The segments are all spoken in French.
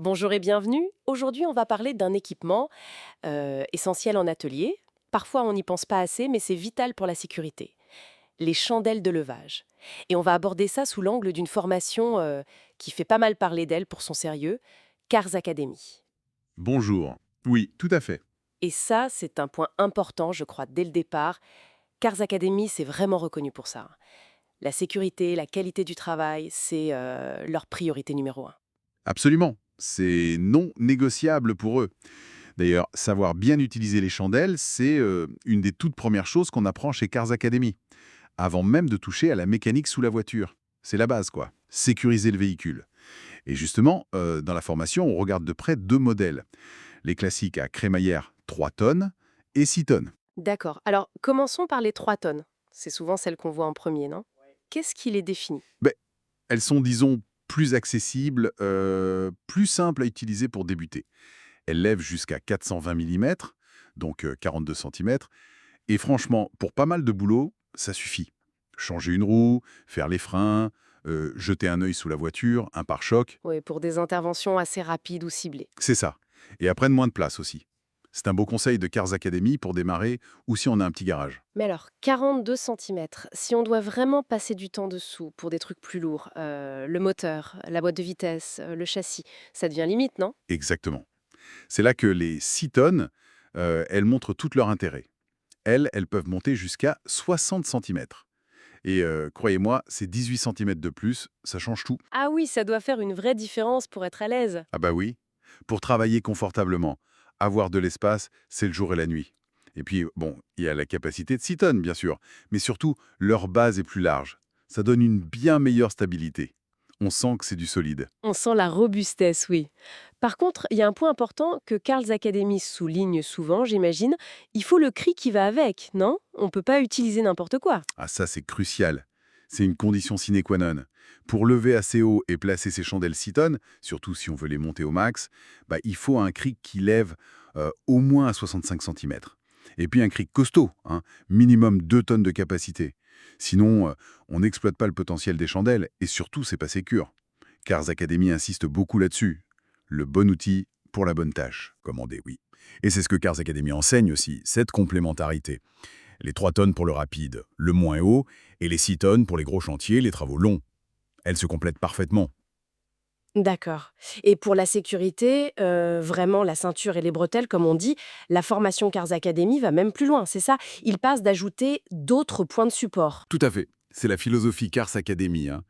Bonjour et bienvenue. Aujourd'hui, on va parler d'un équipement essentiel en atelier. Parfois, on n'y pense pas assez, mais c'est vital pour la sécurité. Les chandelles de levage. Et on va aborder ça sous l'angle d'une formation qui fait pas mal parler d'elle pour son sérieux, Cars Academy. Bonjour. Oui, tout à fait. Et ça, c'est un point important, je crois, dès le départ. Cars Academy, c'est vraiment reconnu pour ça. La sécurité, la qualité du travail, c'est leur priorité numéro un. Absolument. C'est non négociable pour eux. D'ailleurs, savoir bien utiliser les chandelles, c'est une des toutes premières choses qu'on apprend chez Cars Academy, avant même de toucher à la mécanique sous la voiture. C'est la base, quoi. Sécuriser le véhicule. Et justement, dans la formation, on regarde de près deux modèles. Les classiques à crémaillère 3 tonnes et 6 tonnes. D'accord. Alors, commençons par les 3 tonnes. C'est souvent celle qu'on voit en premier, non? Qu'est-ce qui les définit? Ben, elles sont, disons, plus accessibles, plus simples à utiliser pour débuter. Elle lève jusqu'à 420 mm, donc 42 cm. Et franchement, pour pas mal de boulot, ça suffit. Changer une roue, faire les freins, jeter un œil sous la voiture, un pare-choc, Oui, pour des interventions assez rapides ou ciblées. c'est ça. Et elles prennent moins de place aussi. C'est un beau conseil de Cars Academy pour démarrer ou si on a un petit garage. Mais alors, 42 centimètres. Si on doit vraiment passer du temps dessous pour des trucs plus lourds, le moteur, la boîte de vitesse, le châssis, ça devient limite, non? Exactement. C'est là que les 6 tonnes, elles montrent tout leur intérêt. Elles peuvent monter jusqu'à 60 cm. Et croyez-moi, ces 18 cm de plus, ça change tout. Ah oui, ça doit faire une vraie différence pour être à l'aise. Ah bah oui, pour travailler confortablement, avoir de l'espace, c'est le jour et la nuit. Et puis, bon, il y a la capacité de 6 tonnes, bien sûr, mais surtout, leur base est plus large. Ça donne une bien meilleure stabilité. On sent que c'est du solide. On sent la robustesse, oui. Par contre, il y a un point important que Carl's Academy souligne souvent, j'imagine. Il faut le cri qui va avec, non? On ne peut pas utiliser n'importe quoi. Ah ça, c'est crucial. C'est une condition sine qua non. Pour lever assez haut et placer ces chandelles 6 tonnes, surtout si on veut les monter au max, bah, il faut un cric qui lève au moins à 65 cm. Et puis un cric costaud, hein, minimum 2 tonnes de capacité. Sinon, on n'exploite pas le potentiel des chandelles et surtout, c'est pas sécure. Cars Academy insiste beaucoup là-dessus. Le bon outil pour la bonne tâche, comme on dit, oui. Et c'est ce que Cars Academy enseigne aussi, cette complémentarité. Les 3 tonnes pour le rapide, le moins haut, et les 6 tonnes pour les gros chantiers, les travaux longs. Elles se complètent parfaitement. D'accord. Et pour la sécurité, vraiment la ceinture et les bretelles, comme on dit, la formation Cars Academy va même plus loin, c'est ça? Il passe d'ajouter d'autres points de support. Tout à fait. C'est la philosophie Cars Academy, hein.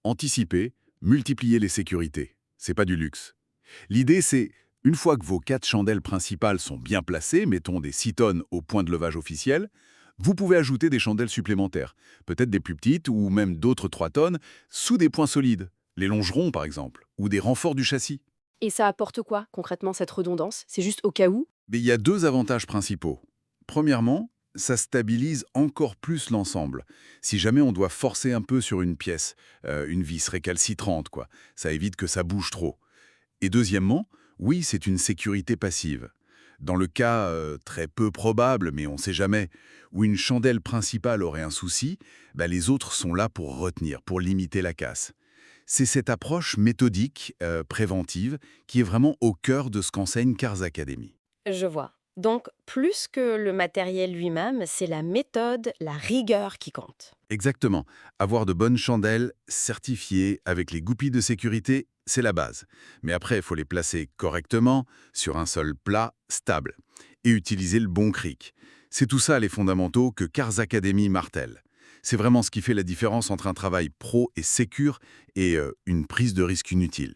Anticiper, multiplier les sécurités. C'est pas du luxe. L'idée, c'est, une fois que vos 4 chandelles principales sont bien placées, mettons des 6 tonnes au point de levage officiel, vous pouvez ajouter des chandelles supplémentaires, peut-être des plus petites ou même d'autres 3 tonnes, sous des points solides, les longerons par exemple, ou des renforts du châssis. Et ça apporte quoi, concrètement, cette redondance? C'est juste au cas où? Mais il y a deux avantages principaux. Premièrement, ça stabilise encore plus l'ensemble. Si jamais on doit forcer un peu sur une pièce, une vis récalcitrante, quoi, ça évite que ça bouge trop. Et deuxièmement, oui, c'est une sécurité passive. Dans le cas très peu probable, mais on ne sait jamais, où une chandelle principale aurait un souci, bah, les autres sont là pour retenir, pour limiter la casse. C'est cette approche méthodique, préventive, qui est vraiment au cœur de ce qu'enseigne Cars Academy. Je vois. Donc, plus que le matériel lui-même, c'est la méthode, la rigueur qui compte. Exactement. Avoir de bonnes chandelles certifiées avec les goupilles de sécurité, c'est la base. Mais après, il faut les placer correctement sur un sol plat, stable. Et utiliser le bon cric. C'est tout ça les fondamentaux que Cars Academy martèle. C'est vraiment ce qui fait la différence entre un travail pro et sécure et une prise de risque inutile.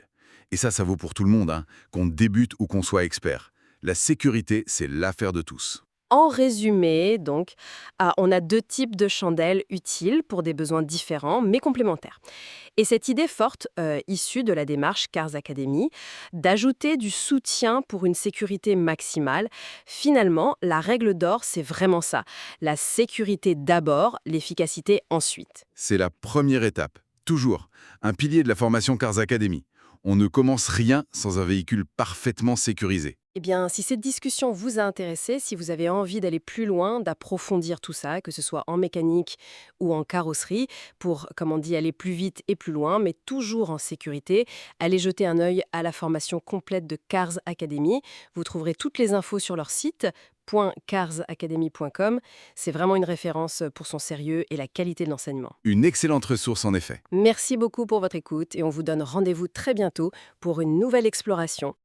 Et ça vaut pour tout le monde, hein, qu'on débute ou qu'on soit expert. La sécurité, c'est l'affaire de tous. En résumé, donc, on a deux types de chandelles utiles pour des besoins différents mais complémentaires. Et cette idée forte, issue de la démarche Cars Academy, d'ajouter du soutien pour une sécurité maximale, finalement, la règle d'or, c'est vraiment ça. La sécurité d'abord, l'efficacité ensuite. C'est la première étape, toujours, un pilier de la formation Cars Academy. On ne commence rien sans un véhicule parfaitement sécurisé. Eh bien, si cette discussion vous a intéressé, si vous avez envie d'aller plus loin, d'approfondir tout ça, que ce soit en mécanique ou en carrosserie, pour, comme on dit, aller plus vite et plus loin, mais toujours en sécurité, allez jeter un œil à la formation complète de Cars Academy. Vous trouverez toutes les infos sur leur site .carsacademy.com. C'est vraiment une référence pour son sérieux et la qualité de l'enseignement. Une excellente ressource en effet. Merci beaucoup pour votre écoute et on vous donne rendez-vous très bientôt pour une nouvelle exploration